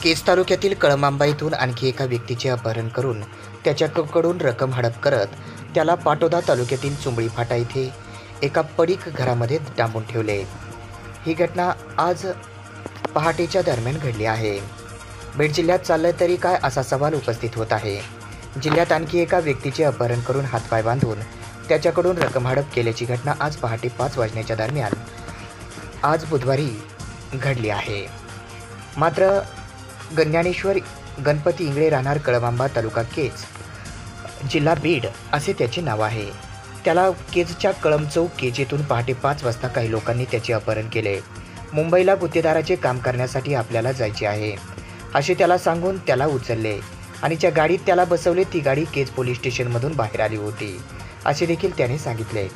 केज तालुक्यातील कळमांबा येथून आणखी एका व्यक्तीचे अपहरण करून त्याच्याकडून रक्कम हडप करत त्याला पाटोदा तालुक्यातील चुंबळी फाटा येथे एका पडीक घरामध्ये डांबून ठेवले। ही घटना आज पहाटेच्या दरम्यान घडली आहे। बीड जिल्ह्यात चाललंय तरी काय असा सवाल उपस्थित होत आहे। जिल्ह्यात आणखी एका व्यक्तीचे अपहरण करून हातपाय बांधून त्याच्याकडून रक्कम हडप केल्याची घटना आज पहाटे 5 वाजण्याच्या दरम्यान आज बुधवारी घडली आहे। मात्र ज्ञानेश्वर गणपती इंगळे राहणार कळमांबा तालुका केज जिल्हा बीड असे त्याचे नाव आहे। त्याला केजच्या कळम चौक केज येथून पहाटे 5 वाजता काही लोकांनी त्याचे अपहरण केले। मुंबईला गुत्तेदाराचे काम करण्यासाठी आपल्याला जायचे आहे असे त्याला सांगून त्याला उचलले आणि ज्या गाडीत त्याला बसवले ती गाडी केज पोलीस स्टेशनमधून बाहेर आली होती असे देखील त्याने सांगितले।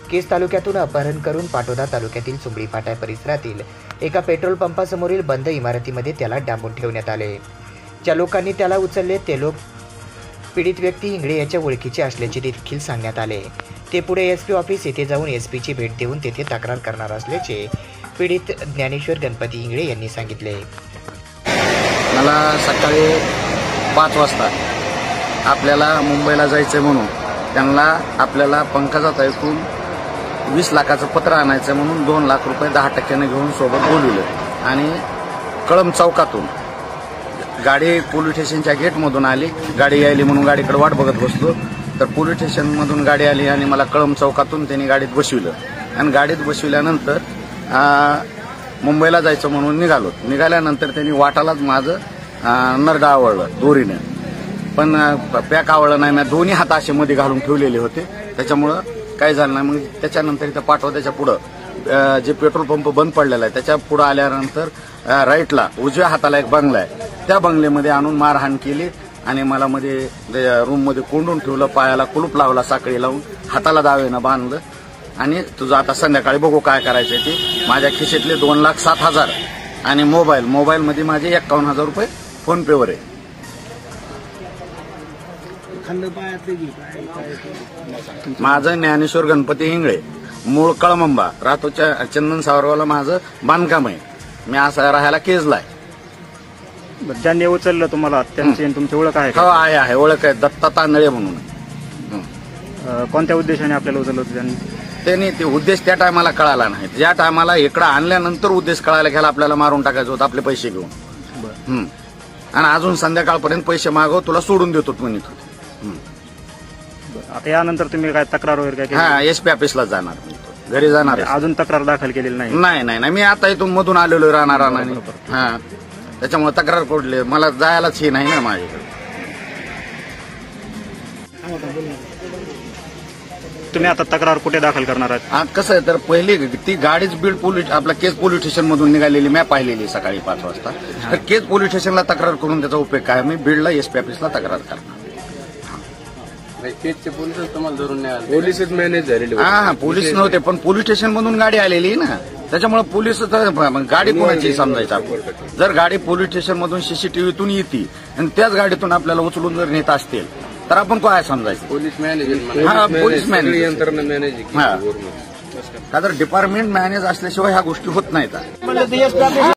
केज तालुक्यातून अपहरण करून पाटोदा तालुक्यातील चुंबळी फाटा परिसरातील एका पेट्रोल पंपासमोरील बंद इमारतीमध्ये त्याला डांबून ठेवण्यात आले। ज्या लोकांनी त्याला उचलले ते लोक पीडित व्यक्ती इंगळे याच्या ओळखीचे असल्याचे देखील सांगण्यात आले। ते पुढे एसपी ऑफिस येथे जाऊन एसपीची भेट देऊन तेथे तक्रार करणार असल्याचे पीडित ज्ञानेश्वर गणपती इंगळे यांनी सांगितले। मला सकाळी 5 वाजता आपल्याला मुंबईला जायचं म्हणून त्यांना आपल्याला पंकजाताईकडून 20 लाखाचं पत्र आणायचं म्हणून 2 लाख रुपये 10% घेऊन सोबत बोलवलं आणि कळम चौकातून गाडी पोलीस स्टेशनच्या गेटमधून आली। गाडी यायली म्हणून गाडीकडे वाट बघत बसलो तर पोलीस स्टेशनमधून गाडी आली आणि मला कळम चौकातून त्यांनी गाडीत बसविलं आणि गाडीत बसविल्यानंतर मुंबईला जायचं म्हणून निघाल्यानंतर त्यांनी वाटालाच माझं नरड आवळलं दोरीने, पण पॅक आवळलं नाही। मी दोन्ही हात असे मध्ये घालून ठेवलेले होते त्याच्यामुळं काही झालं नाही। मग त्याच्यानंतर इथं पाटोद्याच्या पुढं जे पेट्रोल पंप बंद पडलेला आहे त्याच्या पुढं आल्यानंतर राईटला उजव्या हाताला एक बंगला आहे, त्या बंगल्यामध्ये आणून मारहाण केली आणि मला मध्ये रूममध्ये कोंडून ठेवलं, पायाला कुलूप लावला साखळी लावून, हाताला दावेनं बांधलं आणि तुझं आता संध्याकाळी बघू काय करायचं ते। माझ्या खिशेतले 2,07,000 आणि मोबाईलमध्ये माझे 51,000 रुपये फोन पेवर आहे। माझं ज्ञानेश्वर गणपती इंगळे, मूळ कळमांबा, राहतो चंदन सावरवाला, माझं बांधकाम आहे। मी असं राहायला केजला आहे। ज्यांनी उचललं तुम्हाला त्यांची तुमची ओळख आहे? हो आहे, ओळख आहे, दत्ता तांदळे म्हणून। कोणत्या उद्देशाने आपल्याला उचललं होतं त्यांनी? ते उद्देश त्या टायमाला कळाला नाही। ज्या टायमाला इकडं आणल्यानंतर उद्देश कळायला घ्यायला आपल्याला मारून टाकायचं होतं आपले पैसे घेऊन, आणि अजून संध्याकाळपर्यंत पैसे मागव तुला सोडून देतो म्हणत होते। आता यानंतर तुम्ही काय तक्रार वगैरे काय? हा, एसपी ऑफिसला जाणार, घरी जाणार। अजून तक्रार दाखल केलेली नाही? नाही, मी आता इथून मधून आलेलो राहणार आणि हा त्याच्यामुळे तक्रार कोडली मला जायलाच हे नाही ना माझ्याकडे। तुम्ही आता तक्रार कुठे दाखल करणार आहात? कसं आहे तर पहिली ती गाडीच बीड पोलीस आपला केज पोलीस स्टेशन मधून निघालेली मी पाहिलेली सकाळी 5 वाजता। तर केज पोलीस स्टेशनला तक्रार करून त्याचा उपयोग काय? मी बीडला एसपी ऑफिसला तक्रार करणार। केजचे पोलीसच तुम्हाला धरून नाही आले? पोलीसच मॅनेज झालेले? हा, पोलीस नव्हते पण पोलीस स्टेशन मधून गाडी आलेली ना, त्याच्यामुळे पोलीस गाडी कोणाची समजायचं आपण? जर गाडी पोलीस स्टेशन मधून सीसीटीव्हीतून येते आणि त्याच गाडीतून आपल्याला उचलून जर नेत असतील तर आपण काय समजायचं? Police manage? हा, पोलीस मॅनेज यंत्रणा मॅनेज का तर डिपार्टमेंट मॅनेज असल्याशिवाय ह्या गोष्टी होत नाहीत।